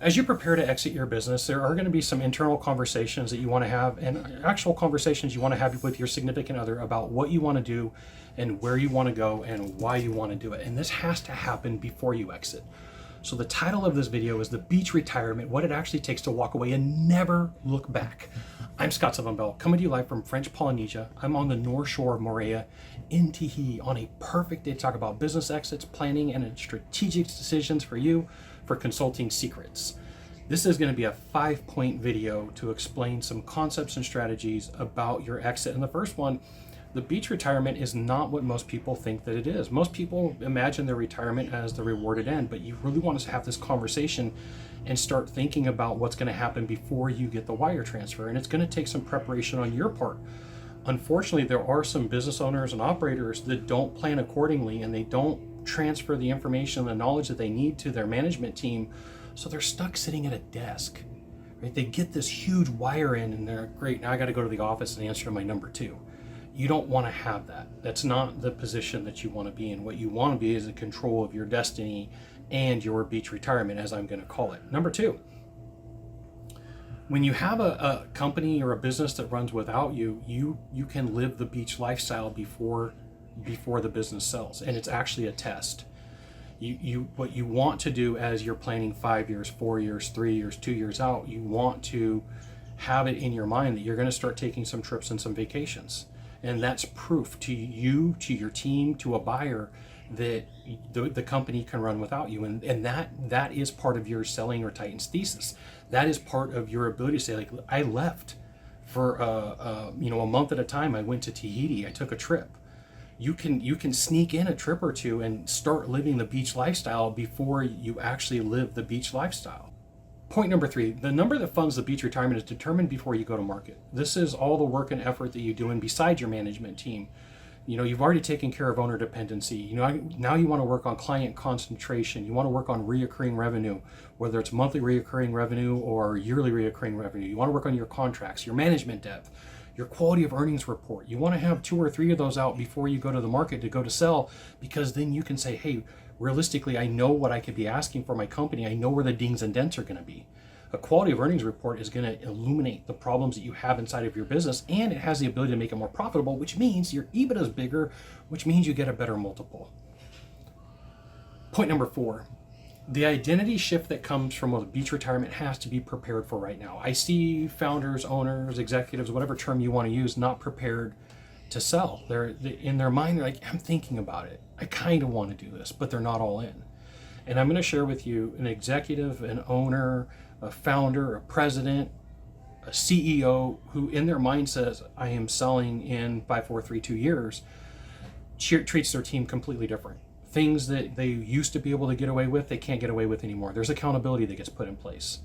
As you prepare to exit your business, there are going to be some internal conversations that you want to have and actual conversations you want to have with your significant other about what you want to do and where you want to go and why you want to do it. And this has to happen before you exit. So the title of this video is The Beach Retirement, What It Actually Takes to Walk Away and Never Look Back. I'm Scott Sylvan, coming to you live from French Polynesia. I'm on the North Shore of Moorea in Tahiti on a perfect day to talk about business exits, planning, and strategic decisions for you for consulting secrets. This is going to be a 5-point video to explain some concepts and strategies about your exit. And the first one, the beach retirement is not what most people think that it is. Most people imagine their retirement as the rewarded end, but you really want to have this conversation and start thinking about what's going to happen before you get the wire transfer. And it's going to take some preparation on your part. Unfortunately, there are some business owners and operators that don't plan accordingly, and they don't transfer the information and the knowledge that they need to their management team. So they're stuck sitting at a desk, right? They get this huge wire in and they're great. Now I got to go to the office and answer to my number two. You don't want to have that. That's not the position that you want to be in. What you want to be is in control of your destiny and your beach retirement, as I'm going to call it. Number two, when you have a company or a business that runs without you, you can live the beach lifestyle before the business sells, and it's actually a test. What you want to do as you're planning 5 years, 4 years, 3 years, 2 years out, you want to have it in your mind that you're going to start taking some trips and some vacations. And that's proof to you, to your team, to a buyer that the company can run without you. And that is part of your selling or Titans thesis. That is part of your ability to say, like, I left for a month at a time. I went to Tahiti. I took a trip. You can sneak in a trip or two and start living the beach lifestyle before you actually live the beach lifestyle. Point number three, the number that funds the beach retirement is determined before you go to market. This is all the work and effort that you do in beside your management team. You've already taken care of owner dependency. Now you want to work on client concentration. You want to work on reoccurring revenue, whether it's monthly reoccurring revenue or yearly reoccurring revenue. You want to work on your contracts, your management depth, your quality of earnings report. You want to have 2 or 3 of those out before you go to the market to go to sell, because then you can say, hey, realistically, I know what I could be asking for my company. I know where the dings and dents are going to be. A quality of earnings report is going to illuminate the problems that you have inside of your business, and it has the ability to make it more profitable, which means your EBITDA is bigger, which means you get a better multiple. Point number 4. The identity shift that comes from a beach retirement has to be prepared for right now. I see founders, owners, executives, whatever term you want to use, not prepared to sell. They're in their mind, they're like, I'm thinking about it. I kind of want to do this, but they're not all in. And I'm going to share with you an executive, an owner, a founder, a president, a CEO who in their mind says, I am selling in 5, 4, 3, 2 years, treats their team completely different. Things that they used to be able to get away with, they can't get away with anymore. There's accountability that gets put in place.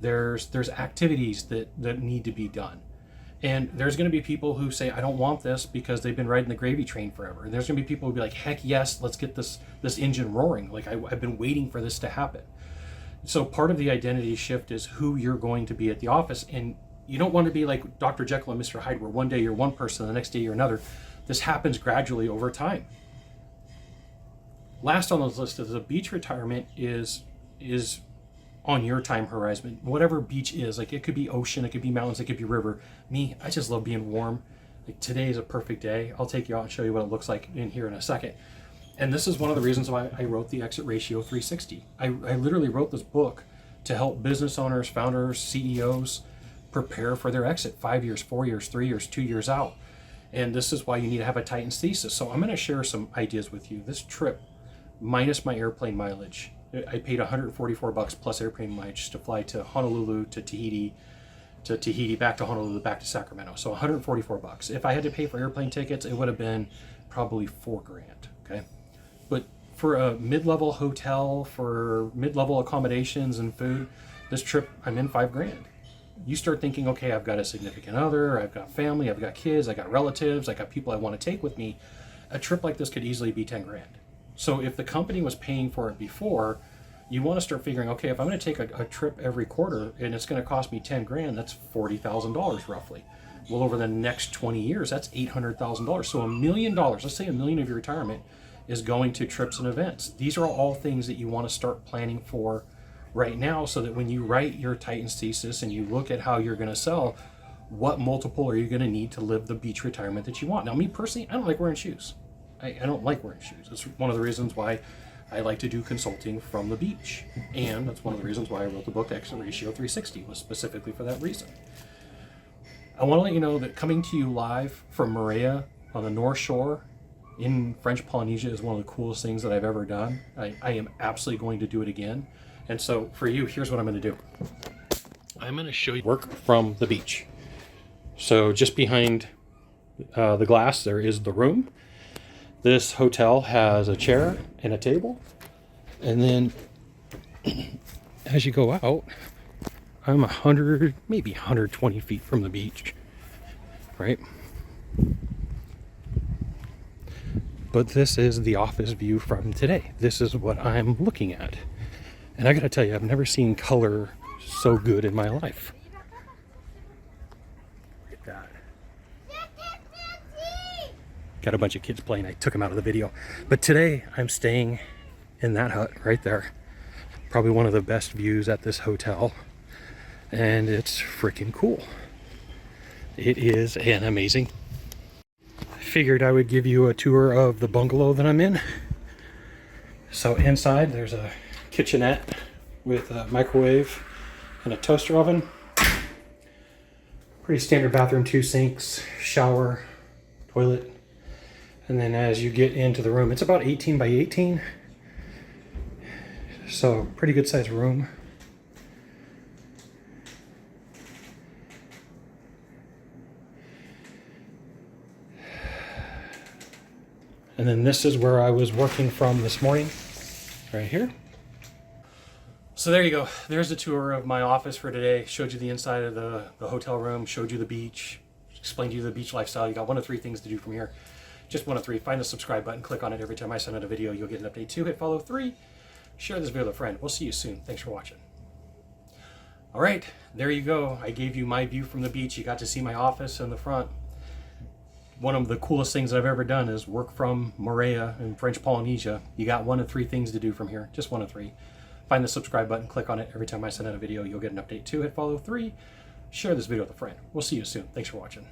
There's activities that need to be done. And there's going to be people who say, I don't want this, because they've been riding the gravy train forever. And there's going to be people who be like, heck yes, let's get this engine roaring. Like I've been waiting for this to happen. So part of the identity shift is who you're going to be at the office. And you don't want to be like Dr. Jekyll and Mr. Hyde, where one day you're one person, the next day you're another. This happens gradually over time. Last on this list is the beach retirement is on your time horizon. Whatever beach is, like it could be ocean, it could be mountains, it could be river. Me, I just love being warm. Like today is a perfect day. I'll take you out and show you what it looks like in here in a second. And this is one of the reasons why I wrote the Exit Ratio 360. I literally wrote this book to help business owners, founders, CEOs prepare for their exit 5 years, 4 years, 3 years, 2 years out. And this is why you need to have a Titans thesis. So I'm going to share some ideas with you. This trip, minus my airplane mileage, I paid $144 plus airplane mileage to fly to Honolulu, to Tahiti, back to Honolulu, back to Sacramento. So $144. If I had to pay for airplane tickets, it would have been probably $4,000. Okay, but for a mid-level hotel, for mid-level accommodations and food, this trip I'm in $5,000. You start thinking, okay, I've got a significant other, I've got family, I've got kids, I got relatives, I got people I want to take with me. A trip like this could easily be $10,000. So if the company was paying for it before, you want to start figuring, okay, if I'm going to take a trip every quarter and it's going to cost me $10,000, that's $40,000 roughly. Well, over the next 20 years, that's $800,000. So $1 million, let's say $1 million of your retirement is going to trips and events. These are all things that you want to start planning for right now, so that when you write your Titans thesis and you look at how you're going to sell, what multiple are you going to need to live the beach retirement that you want? Now, me personally, I don't like wearing shoes. I don't like wearing shoes. It's one of the reasons why I like to do consulting from the beach. And that's one of the reasons why I wrote the book Exit Ratio 360, was specifically for that reason. I want to let you know that coming to you live from Moorea on the North Shore in French Polynesia is one of the coolest things that I've ever done. I am absolutely going to do it again. And so for you, here's what I'm going to do. I'm going to show you work from the beach. So just behind the glass, there is the room. This hotel has a chair and a table. And then as you go out, I'm 100, maybe 120 feet from the beach, right? But this is the office view from today. This is what I'm looking at. And I gotta tell you, I've never seen color so good in my life. Look at that. Got a bunch of kids playing. I took them out of the video. But today I'm staying in that hut right there. Probably one of the best views at this hotel. And it's freaking cool. It is an amazing. I figured I would give you a tour of the bungalow that I'm in. So inside there's a kitchenette with a microwave and a toaster oven. Pretty standard bathroom, 2 sinks, shower, toilet. And then as you get into the room, it's about 18 by 18. So pretty good sized room. And then this is where I was working from this morning, right here. So there you go. There's a tour of my office for today. Showed you the inside of the hotel room, showed you the beach, explained to you the beach lifestyle. You got 1 of 3 things to do from here. Just 1 of 3. Find the subscribe button, click on it every time I send out a video. You'll get an update. 2, hit follow. 3, share this video with a friend. We'll see you soon. Thanks for watching. All right, there you go. I gave you my view from the beach. You got to see my office in the front. One of the coolest things I've ever done is work from Moorea in French Polynesia. You got 1 of 3 things to do from here. Just 1 of 3. Find the subscribe button, click on it every time I send out a video. You'll get an update. 2, hit follow. 3, share this video with a friend. We'll see you soon. Thanks for watching.